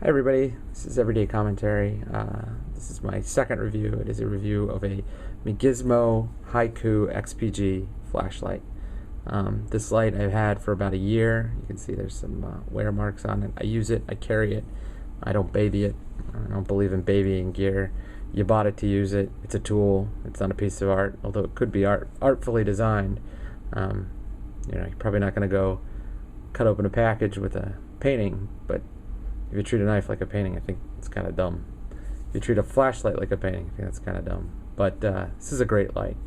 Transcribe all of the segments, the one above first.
Hi everybody, this is Everyday Commentary. This is my second review. It is a review of a McGizmo Haiku XPG flashlight. This light I've had for about a year. You can see there's some wear marks on it. I use it, I carry it, I don't baby it. I don't believe in babying gear. You bought it to use it. It's a tool. It's not a piece of art, although it could be artfully designed. You're probably not going to go cut open a package with a painting, but if you treat a knife like a painting, I think it's kind of dumb. If you treat a flashlight like a painting, I think that's kind of dumb. But this is a great light.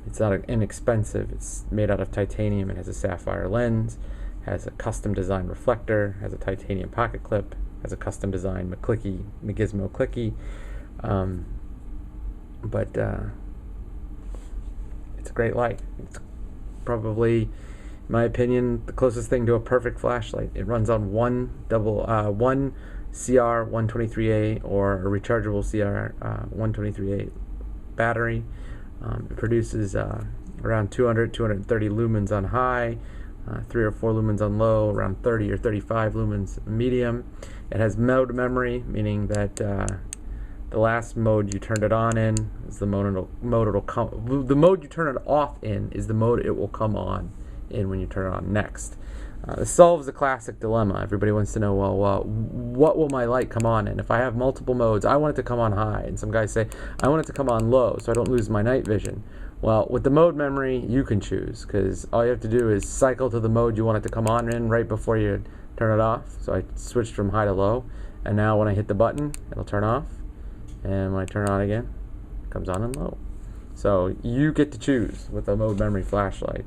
It's not inexpensive. It's made out of titanium. It has a sapphire lens, has a custom designed reflector, has a titanium pocket clip, has a custom designed McGizmo clicky. But it's a great light. It's probably, in my opinion, the closest thing to a perfect flashlight. It runs on one CR123A or a rechargeable CR123A battery. It produces around 230 lumens on high, 3 or 4 lumens on low, around 30 or 35 lumens medium. It has mode memory, meaning that the last mode you turned it on in is the mode it'll come. The mode you turn it off in is the mode it will come on in when you turn it on next. This solves the classic dilemma. Everybody wants to know, well, what will my light come on in? If I have multiple modes, I want it to come on high, and some guys say, I want it to come on low so I don't lose my night vision. Well, with the mode memory, you can choose, because all you have to do is cycle to the mode you want it to come on in right before you turn it off. So I switched from high to low, and now when I hit the button, it'll turn off, and when I turn it on again, it comes on in low. So you get to choose with a mode memory flashlight.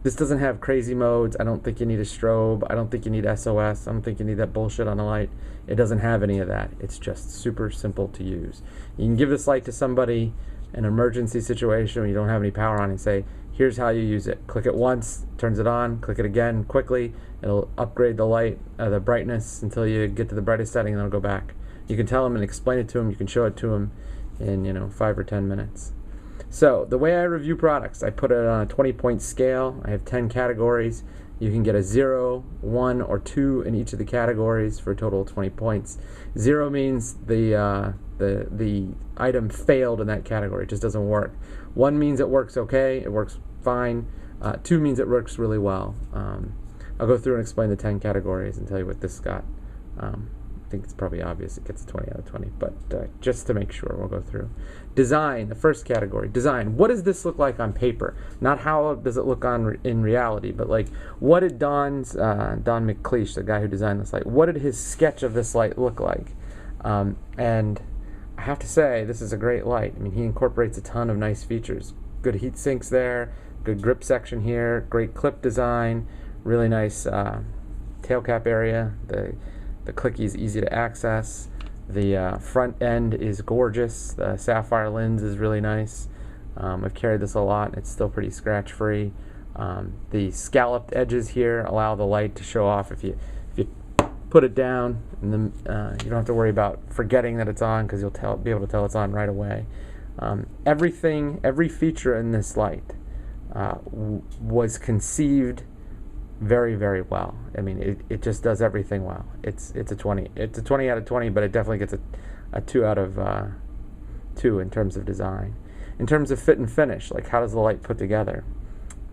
This doesn't have crazy modes. I don't think you need a strobe. I don't think you need SOS. I don't think you need that bullshit on a light. It doesn't have any of that. It's just super simple to use. You can give this light to somebody in an emergency situation when you don't have any power on and say, here's how you use it. Click it once, turns it on, click it again quickly. It'll upgrade the light, the brightness until you get to the brightest setting, and then it'll go back. You can tell them and explain it to them. You can show it to them in 5 or 10 minutes. So the way I review products, I put it on a 20-point scale. I have 10 categories. You can get a 0, 1, or 2 in each of the categories for a total of 20 points. 0 means the item failed in that category. It just doesn't work. 1 means it works okay. It works fine. 2 means it works really well. I'll go through and explain the 10 categories and tell you what this got. I think it's probably obvious it gets 20 out of 20, but just to make sure, we'll go through. Design, the first category. Design. What does this look like on paper? Not how does it look in reality, but like, what did Don McLeish, the guy who designed this light, what did his sketch of this light look like? And I have to say, this is a great light. I mean, he incorporates a ton of nice features. Good heat sinks there, good grip section here, great clip design, really nice tail cap area. The clicky is easy to access. The front end is gorgeous. The sapphire lens is really nice. I've carried this a lot. It's still pretty scratch free. The scalloped edges here allow the light to show off if you put it down, and then you don't have to worry about forgetting that it's on, because you'll be able to tell it's on right away. Every feature in this light was conceived very, very well. I mean, it just does everything well. It's a 20. It's a 20 out of 20, but it definitely gets a 2 out of 2 in terms of design. In terms of fit and finish, like how does the light put together?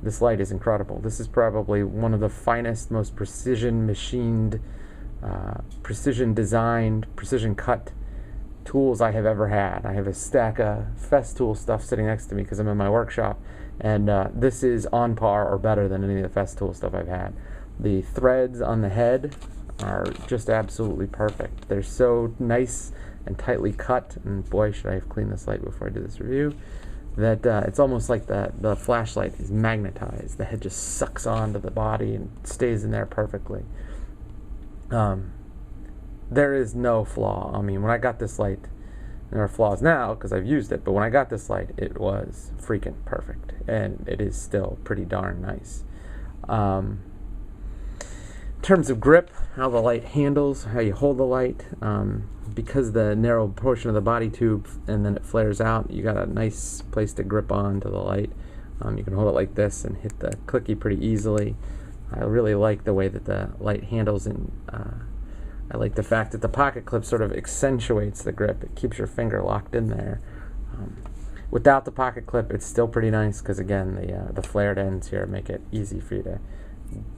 This light is incredible. This is probably one of the finest, most precision machined, precision designed, precision cut tools I have ever had. I have a stack of Festool stuff sitting next to me because I'm in my workshop, and this is on par or better than any of the Festool stuff I've had. The threads on the head are just absolutely perfect. They're so nice and tightly cut, and boy, should I have cleaned this light before I did this review, that it's almost like the flashlight is magnetized. The head just sucks onto the body and stays in there perfectly. There is no flaw. I mean, when I got this light, there are flaws now because I've used it, but when I got this light, it was freaking perfect, and it is still pretty darn nice. In terms of grip, how the light handles, how you hold the light, because the narrow portion of the body tube and then it flares out, you got a nice place to grip on to the light. You can hold it like this and hit the clicky pretty easily. I really like the way that the light handles in I like the fact that the pocket clip sort of accentuates the grip. It keeps your finger locked in there. Without the pocket clip, it's still pretty nice because, again, the flared ends here make it easy for you to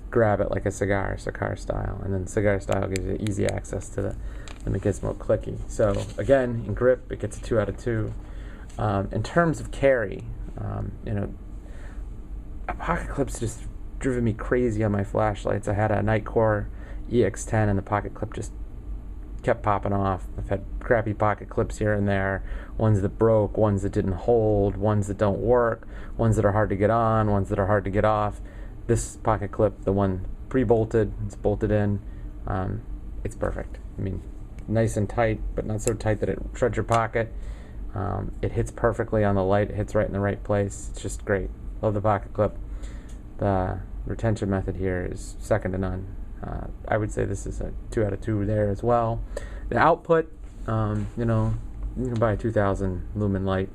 grab it like a cigar style. And then cigar style gives you easy access to the McGizmo clicky. So, again, in grip, it gets a 2 out of 2. In terms of carry, a pocket clip's just driven me crazy on my flashlights. I had a Nightcore EX10 and the pocket clip just kept popping off. I've had crappy pocket clips here and there, ones that broke, ones that didn't hold, ones that don't work, ones that are hard to get on, ones that are hard to get off. This pocket clip, the one pre-bolted, it's bolted in, it's perfect. I mean, nice and tight, but not so tight that it shreds your pocket. It hits perfectly on the light, it hits right in the right place. It's just great. Love the pocket clip. The retention method here is second to none. I would say this is a 2 out of 2 there as well. The output, you can buy a 2000 lumen light.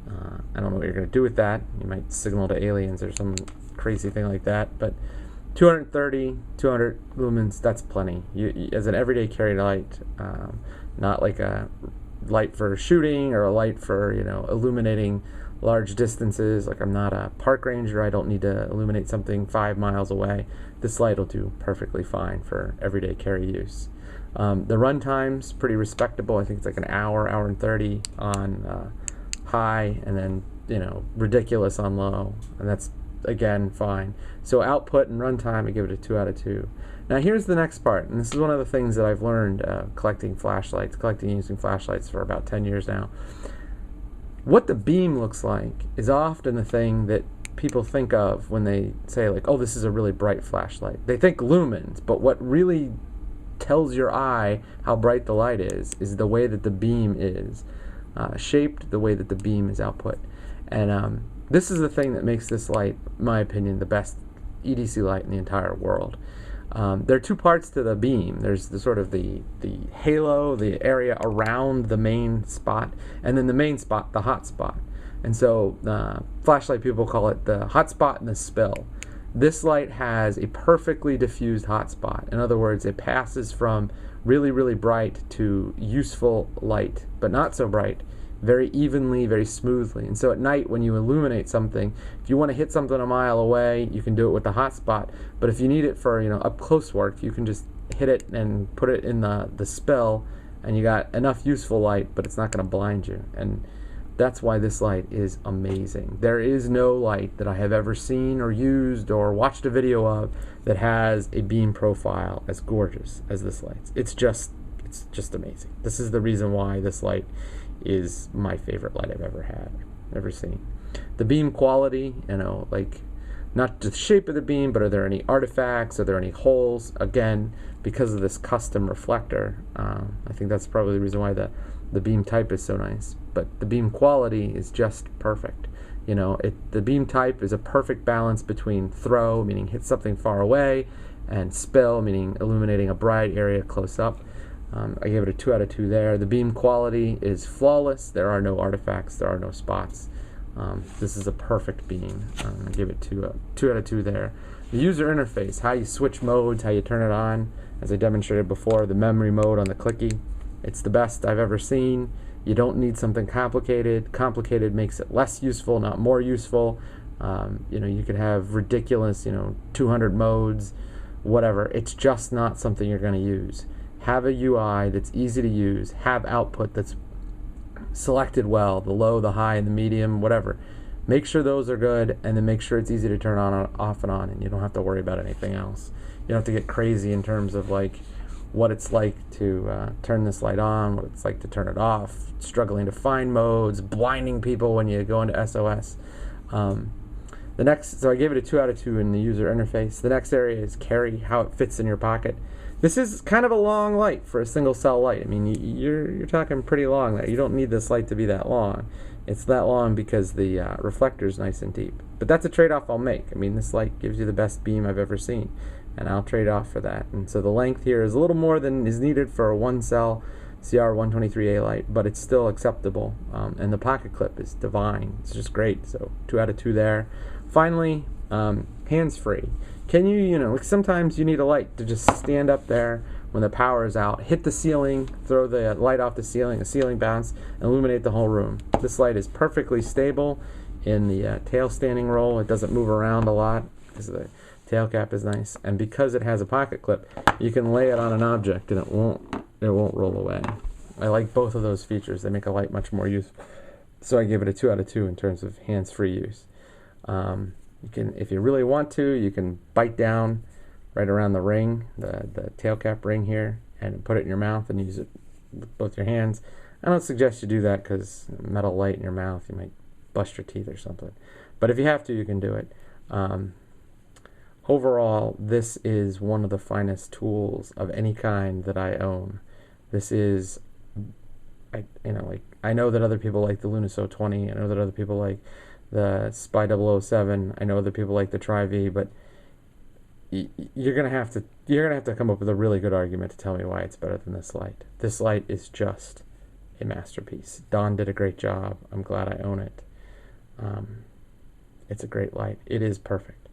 I don't know what you're going to do with that. You might signal to aliens or some crazy thing like that. But 230, 200 lumens, that's plenty. As an everyday carry light, not like a light for shooting or a light for, illuminating large distances. Like, I'm not a park ranger. I don't need to illuminate something 5 miles away. This light will do perfectly fine for everyday carry use. The runtime's pretty respectable. I think it's like an hour and 30 on high, and then ridiculous on low, and that's again fine. So output and runtime, I give it a 2 out of 2. Now here's the next part, and this is one of the things that I've learned collecting and using flashlights for about 10 years now. What the beam looks like is often the thing that people think of when they say, like, oh, this is a really bright flashlight. They think lumens, but what really tells your eye how bright the light is the way that the beam is shaped, the way that the beam is output. And this is the thing that makes this light, in my opinion, the best EDC light in the entire world. There are two parts to the beam. There's the sort of the halo, the area around the main spot, and then the main spot, the hot spot. And so flashlight people call it the hot spot and the spill. This light has a perfectly diffused hot spot. In other words, it passes from really, really bright to useful light, but not so bright, very evenly, very smoothly. And so at night, when you illuminate something, if you want to hit something a mile away, you can do it with the hot spot. But if you need it for up close work, you can just hit it and put it in the spill, and you got enough useful light, but it's not going to blind you. And that's why this light is amazing. There is no light that I have ever seen or used or watched a video of that has a beam profile as gorgeous as this light. It's just amazing. This is the reason why this light is my favorite light I've ever seen. The beam quality, like, not the shape of the beam, but are there any artifacts? Are there any holes? Again, because of this custom reflector, I think that's probably the reason why the beam type is so nice. But the beam quality is just perfect. The beam type is a perfect balance between throw, meaning hit something far away, and spill, meaning illuminating a bright area close up. I gave it a 2 out of 2 there. The beam quality is flawless. There are no artifacts. There are no spots. This is a perfect beam. I give it 2 out of 2 there. The user interface, how you switch modes, how you turn it on, as I demonstrated before, the memory mode on the clicky, it's the best I've ever seen. You don't need something complicated. Complicated makes it less useful, not more useful. You could have ridiculous, 200 modes, whatever. It's just not something you're going to use. Have a UI that's easy to use. Have output that's selected well, the low, the high, and the medium, whatever. Make sure those are good, and then make sure it's easy to turn on, off, and on, and you don't have to worry about anything else. You don't have to get crazy in terms of like what it's like to turn this light on, what it's like to turn it off, struggling to find modes, blinding people when you go into SOS. So I gave it a 2 out of 2 in the user interface. The next area is carry, how it fits in your pocket. This is kind of a long light for a single cell light. I mean, you're talking pretty long there. You don't need this light to be that long. It's that long because the reflector is nice and deep. But that's a trade-off I'll make. I mean, this light gives you the best beam I've ever seen, and I'll trade off for that. And so the length here is a little more than is needed for a one-cell CR123A light, but it's still acceptable. And the pocket clip is divine. It's just great. So 2 out of 2 there. Finally, hands-free. Can you, like sometimes you need a light to just stand up there when the power is out, hit the ceiling, throw the light off the ceiling bounce, illuminate the whole room. This light is perfectly stable in the tail standing roll. It doesn't move around a lot because the tail cap is nice, and because it has a pocket clip, you can lay it on an object and it won't roll away. I like both of those features. They make a light much more useful. So I give it a 2 out of 2 in terms of hands-free use. You can, if you really want to, you can bite down right around the ring, the tail cap ring here, and put it in your mouth and use it with both your hands. I don't suggest you do that because metal light in your mouth, you might bust your teeth or something. But if you have to, you can do it. Overall, this is one of the finest tools of any kind that I own. This is, I know that other people like the Lunaso 20. I know that other people like the Spy 007. I know other people like the Tri-V, but you're gonna have to come up with a really good argument to tell me why it's better than this light. This light is just a masterpiece. Don did a great job. I'm glad I own it. It's a great light. It is perfect.